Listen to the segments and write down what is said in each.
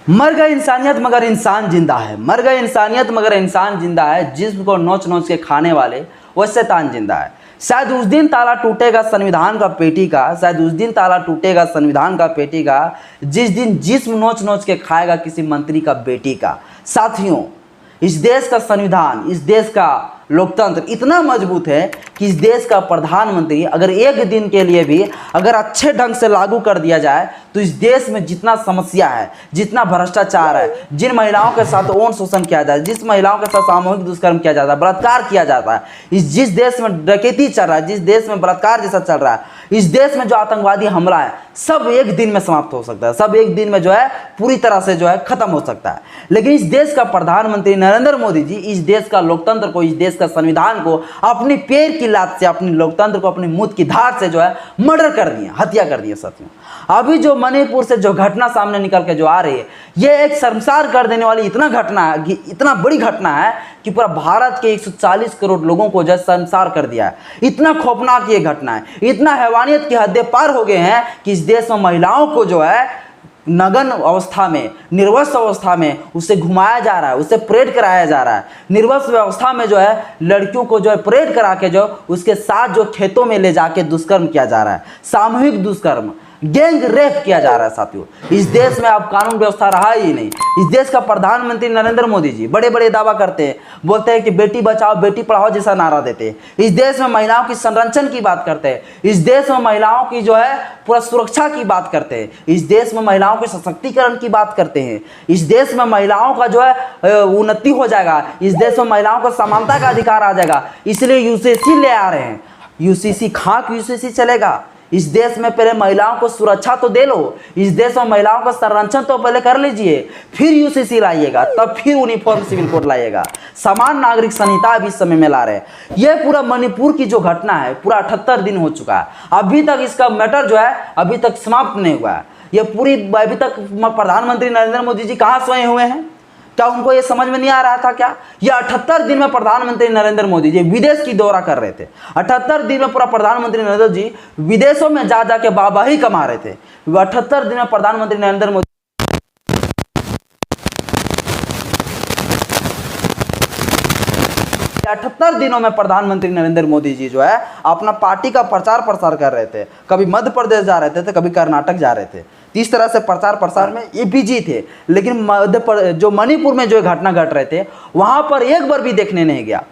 मर गई इंसानियत मगर इंसान जिंदा है, मर गई इंसानियत मगर इंसान जिंदा है, जिस्म को नोच नोच के खाने वाले वो शैतान जिंदा है। शायद उस दिन ताला टूटेगा संविधान का पेटी का, शायद उस दिन ताला टूटेगा संविधान का पेटी का, जिस दिन जिस्म नोच नोच के खाएगा किसी मंत्री का बेटी का। साथियों, इस देश का संविधान, इस देश का लोकतंत्र इतना मजबूत है कि इस देश का प्रधानमंत्री अगर एक दिन के लिए भी अगर अच्छे ढंग से लागू कर दिया जाए तो इस देश में जितना समस्या है, जितना भ्रष्टाचार है, जिन महिलाओं के साथ यौन शोषण किया जाता है, जिस महिलाओं के साथ सामूहिक दुष्कर्म किया जाता है, बलात्कार किया जाता है, जिस देश में डकैती चल रहा है, जिस देश में बलात्कार जैसा चल रहा है, इस देश में जो आतंकवादी हमला है, सब एक दिन में समाप्त हो सकता है, सब एक दिन में जो है पूरी तरह से जो है खत्म हो सकता है। लेकिन इस देश का प्रधानमंत्री नरेंद्र मोदी जी इस देश का लोकतंत्र को, इस देश का संविधान को अपनी पैर की लात से, अपने लोकतंत्र को अपनी मुंह की धार से जो है मर्डर कर दिए, हत्या कर दिए। साथियों, अभी जो मणिपुर से जो घटना सामने निकल के जो आ रही है, ये एक शर्मसार कर देने वाली इतना घटना है कि इतना बड़ी घटना है कि पूरा भारत के 140 करोड़ लोगों को जो शर्मसार कर दिया है। इतना खौफनाक ये घटना है, इतना हैवानियत की हदें पार हो गए हैं कि इस देश में महिलाओं को जो है नग्न अवस्था में, निर्वस्त्र अवस्था में उसे घुमाया जा रहा है, उसे परेड कराया जा रहा है। निर्वस्त्र अवस्था में जो है लड़कियों को जो है परेड करा के जो उसके साथ जो खेतों में ले जाके दुष्कर्म किया जा रहा है, सामूहिक दुष्कर्म, गैंग रेप किया जा रहा है। साथियों, इस देश में अब कानून व्यवस्था रहा ही नहीं। इस देश का प्रधानमंत्री नरेंद्र मोदी जी बड़े बड़े दावा करते हैं, बोलते हैं कि बेटी बचाओ बेटी पढ़ाओ जैसा नारा देते हैं। इस देश में महिलाओं की संरक्षण की बात करते हैं, इस देश में महिलाओं की जो है पूरा सुरक्षा की बात करते हैं, इस देश में महिलाओं के सशक्तिकरण की बात करते हैं, इस देश में महिलाओं का जो है उन्नति हो जाएगा, इस देश में महिलाओं को समानता का अधिकार आ जाएगा। इसलिए यूसीसी ले आ रहे हैं। यूसीसी खाक यूसीसी चलेगा। इस देश में पहले महिलाओं को सुरक्षा तो दे लो, इस देश में महिलाओं का संरक्षण तो पहले कर लीजिए, फिर यूसीसी लाइएगा, तब फिर यूनिफॉर्म सिविल कोड लाइएगा। समान नागरिक संहिता अभी इस समय में ला रहे हैं। यह पूरा मणिपुर की जो घटना है, पूरा 78 दिन हो चुका है, अभी तक इसका मैटर जो है अभी तक समाप्त नहीं हुआ है। ये पूरी अभी तक प्रधानमंत्री नरेंद्र मोदी जी कहाँ सोए हुए हैं? क्या उनको ये समझ में नहीं आ रहा था क्या? ये 78 दिन में प्रधानमंत्री नरेंद्र मोदी जी विदेश की दौरा कर रहे थे। 78 दिन में पूरा प्रधानमंत्री नरेंद्र जी विदेशों में जा जाके बाबाही कमा रहे थे। 78 दिन में प्रधानमंत्री नरेंद्र मोदी 78 दिनों में प्रधानमंत्री नरेंद्र मोदी जी जो है अपना पार्टी का प्रचार प्रसार कर रहे थे। कभी मध्य प्रदेश जा रहे थे, कभी कर्नाटक जा रहे थे। इस तरह से प्रचार प्रसार में ये बिजी थे। लेकिन जो मणिपुर में जो घटना घट रहे थे वहां पर एक बार भी देखने नहीं गया,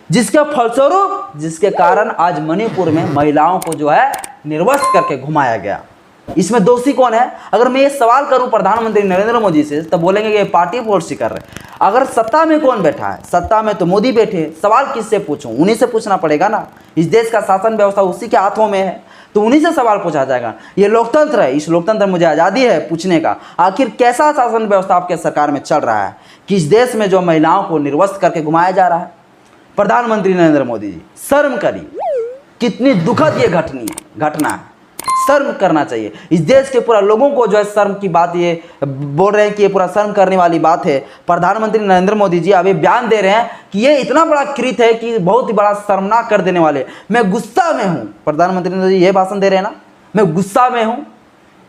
जिसके फलस्वरूप, जिसके कारण आज मणिपुर में महिलाओं को जो है निर्वस्त्र करके घुमाया गया। इसमें दोषी कौन है? अगर मैं ये सवाल करूं प्रधानमंत्री नरेंद्र मोदी से तो बोलेंगे कि ये पार्टी पॉलिसी कर रहे हैं। अगर सत्ता में कौन बैठा है? सत्ता में तो मोदी बैठे। सवाल किससे पूछूं? उन्हीं से पूछना पड़ेगा ना। इस देश का शासन व्यवस्था उसी के हाथों में है, तो उन्हीं से सवाल पूछा जाएगा। ये लोकतंत्र है, इस लोकतंत्र में मुझे आज़ादी है पूछने का, आखिर कैसा शासन व्यवस्था आपके सरकार में चल रहा है कि इस देश में जो महिलाओं को निर्वस्त्र करके घुमाया जा रहा है। प्रधानमंत्री नरेंद्र मोदी जी, शर्म करिए। कितनी दुखद ये घटना है, शर्म करना चाहिए। इस देश के पूरा लोगों को जो है शर्म की बात ये बोल रहे हैं कि ये पूरा शर्म करने वाली बात है। प्रधानमंत्री नरेंद्र मोदी जी अभी बयान दे रहे हैं कि ये इतना बड़ा कृत्य है कि बहुत ही बड़ा शर्मनाक कर देने वाले। मैं गुस्सा में हूं। प्रधानमंत्री नरेंद्र जी ये भाषण दे रहे हैं ना, मैं गुस्सा में हूं,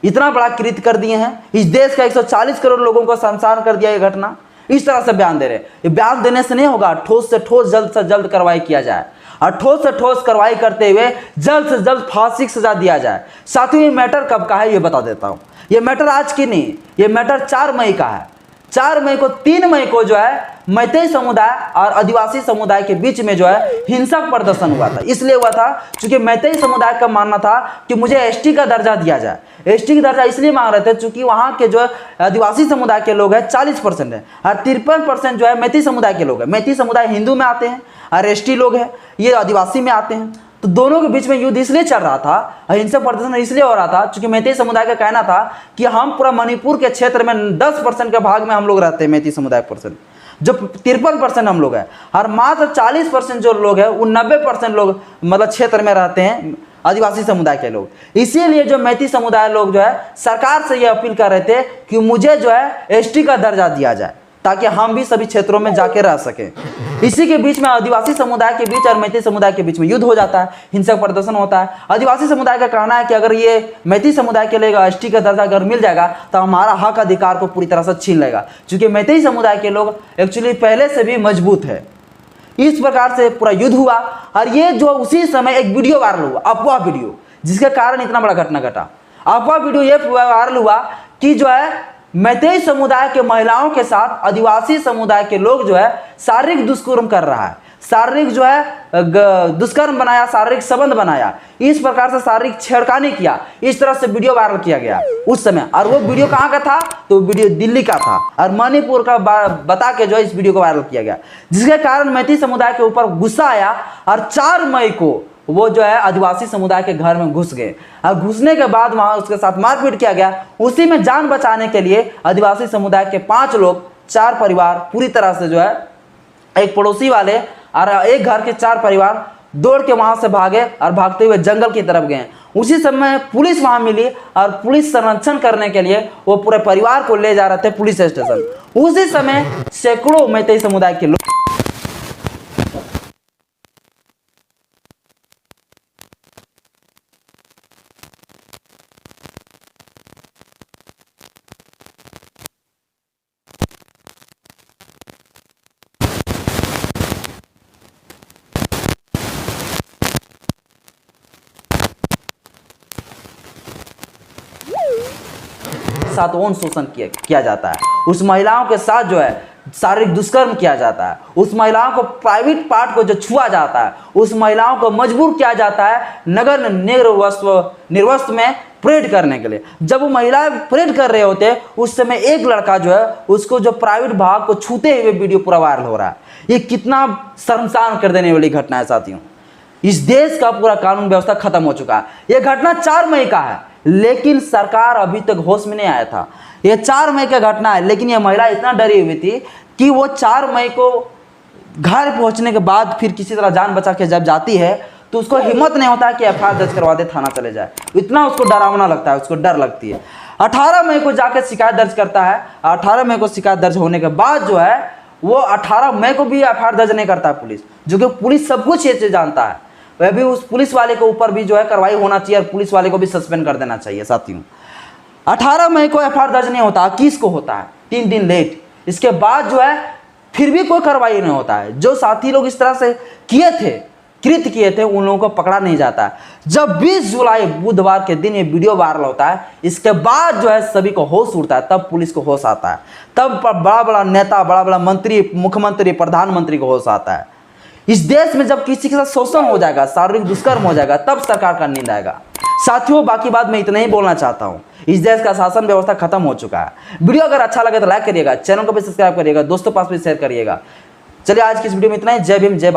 इतना बड़ा कृत्य कर दिए हैं। इस देश का 140 करोड़ लोगों को शर्मसार कर दिया ये घटना। इस तरह से बयान दे रहे हैं। ये बयान देने से नहीं होगा, ठोस से ठोस, जल्द से जल्द कार्रवाई किया जाए और ठोस से ठोस कार्रवाई करते हुए जल्द से जल्द फांसी की सजा दिया जाए। साथियों, ये मैटर कब का है ये बता देता हूं। ये मैटर आज की नहीं, ये मैटर 4 मई का है। 4 मई को, 3 मई को जो है मैतेई समुदाय और आदिवासी समुदाय के बीच में जो है हिंसक प्रदर्शन हुआ था। इसलिए हुआ था क्योंकि मैतेई समुदाय का मानना था कि मुझे एसटी का दर्जा दिया जाए। एसटी का दर्जा इसलिए मांग रहे थे क्योंकि वहाँ के जो आदिवासी समुदाय के लोग हैं 40% है और 53% जो है मैतेई समुदाय के लोग हैं। मैतेई समुदाय हिंदू में आते हैं और एसटी लोग हैं ये आदिवासी में आते हैं। तो दोनों के बीच में युद्ध इसलिए चल रहा था, अहिंसक प्रदर्शन इसलिए हो रहा था क्योंकि मैतेई समुदाय का कहना था कि हम पूरा मणिपुर के क्षेत्र में 10% के भाग में हम लोग रहते हैं, मैतेई समुदाय परसेंट जो 53% हम लोग हैं, और मात्र 40% जो लोग हैं वो 90% लोग मतलब क्षेत्र में रहते हैं आदिवासी समुदाय के लोग। इसीलिए जो मैतेई समुदाय लोग जो है सरकार से ये अपील कर रहे थे कि मुझे जो है एसटी का दर्जा दिया जाए ताकि हम भी सभी क्षेत्रों में जाके रह सकें। इसी के बीच में आदिवासी समुदाय के बीच और मैती समुदाय के बीच में युद्ध हो जाता है, हिंसक प्रदर्शन होता है। आदिवासी समुदाय का कहना है कि अगर ये मैती समुदाय के लिए एसटी का दर्जा अगर मिल जाएगा तो हमारा हक अधिकार को पूरी तरह से छीन लेगा, क्योंकि मैती समुदाय के लोग एक्चुअली पहले से भी मजबूत है। इस प्रकार से पूरा युद्ध हुआ और ये जो उसी समय एक वीडियो वायरल हुआ, अफवाह वीडियो, जिसके कारण इतना बड़ा घटना घटा। अफवाह वीडियो ये वायरल हुआ कि जो है मैतेई समुदाय के महिलाओं के साथ आदिवासी समुदाय के लोग जो है शारीरिक दुष्कर्म कर रहा है, शारीरिक जो है दुष्कर्म बनाया, शारीरिक संबंध बनाया, इस प्रकार से शारीरिक छेड़खानी किया। इस तरह से वीडियो वायरल किया गया उस समय। और वो वीडियो कहाँ का था? तो वीडियो दिल्ली का था और मणिपुर का बता के जो है इस वीडियो को वायरल किया गया, जिसके कारण मैती समुदाय के ऊपर गुस्सा आया और 4 मई को वो जो है आदिवासी समुदाय के घर में घुस गए और घुसने के बाद वहां उसके साथ मारपीट किया गया। उसी में जान बचाने के लिए आदिवासी समुदाय के 5 लोग, 4 परिवार पूरी तरह से जो है एक पड़ोसी वाले और एक घर के 4 परिवार दौड़ के वहां से भागे और भागते हुए जंगल की तरफ गए। उसी समय पुलिस वहां मिली और पुलिस संरक्षण करने के लिए वो पूरे परिवार को ले जा रहे थे पुलिस स्टेशन। उसी समय सैकड़ों मैतेई समुदाय के लोग साथ यौन शोषण किया जाता है, उस महिलाओं के साथ जो है शारीरिक दुष्कर्म किया जाता है, उस महिलाओं को प्राइवेट पार्ट को जो छुआ जाता है, उस महिलाओं को मजबूर किया जाता है नगर निर्वस्त्र में परेड करने के लिए। जब वो महिलाएं परेड कर रहे होते हैं उस समय एक लड़का जो है उसको जो प्राइवेट भाग को छूते हुए वीडियो पूरा वायरल हो रहा है। ये कितना शर्मसार कर देने वाली घटना है साथियों। इस देश का पूरा कानून व्यवस्था खत्म हो चुका है। यह घटना 4 मई का है, लेकिन सरकार अभी तक होश में नहीं आया था। यह 4 मई का घटना है, लेकिन यह महिला इतना डरी हुई थी कि वो 4 मई को घर पहुंचने के बाद फिर किसी तरह जान बचा के जब जाती है तो उसको हिम्मत नहीं होता कि एफआईआर दर्ज करवा दे, थाना चले जाए। इतना उसको डरावना लगता है, उसको डर लगती है। 18 मई को जाकर शिकायत दर्ज करता है। 18 मई को शिकायत दर्ज होने के बाद जो है वो 18 मई को भी एफआईआर दर्ज नहीं करता है पुलिस, जो कि पुलिस सब कुछ ये जानता है। वह भी उस पुलिस वाले के ऊपर भी जो है कार्रवाई होना चाहिए और पुलिस वाले को भी सस्पेंड कर देना चाहिए साथियों। 18 मई को एफआईआर दर्ज नहीं होता, 21 को होता है, 3 दिन लेट। इसके बाद जो है फिर भी कोई कार्रवाई नहीं होता है। जो साथी लोग इस तरह से कृत्य किए थे उन लोगों को पकड़ा नहीं जाता। जब 20 जुलाई बुधवार के दिन ये वीडियो वायरल होता है, इसके बाद जो है सभी को होश उड़ता है, तब पुलिस को होश आता है, तब बड़ा बड़ा नेता, बड़ा बड़ा मंत्री, मुख्यमंत्री, प्रधानमंत्री को होश आता है। इस देश में जब किसी के साथ शोषण हो जाएगा, शारीरिक दुष्कर्म हो जाएगा, तब सरकार का नींद आएगा। साथियों, बाकी बात मैं इतना ही बोलना चाहता हूं। इस देश का शासन व्यवस्था खत्म हो चुका है। वीडियो अगर अच्छा लगे तो लाइक करिएगा, चैनल को भी सब्सक्राइब करिएगा, दोस्तों पास भी शेयर करिएगा। चलिए आज की इस वीडियो में इतना ही। जय भीम, जय भारत।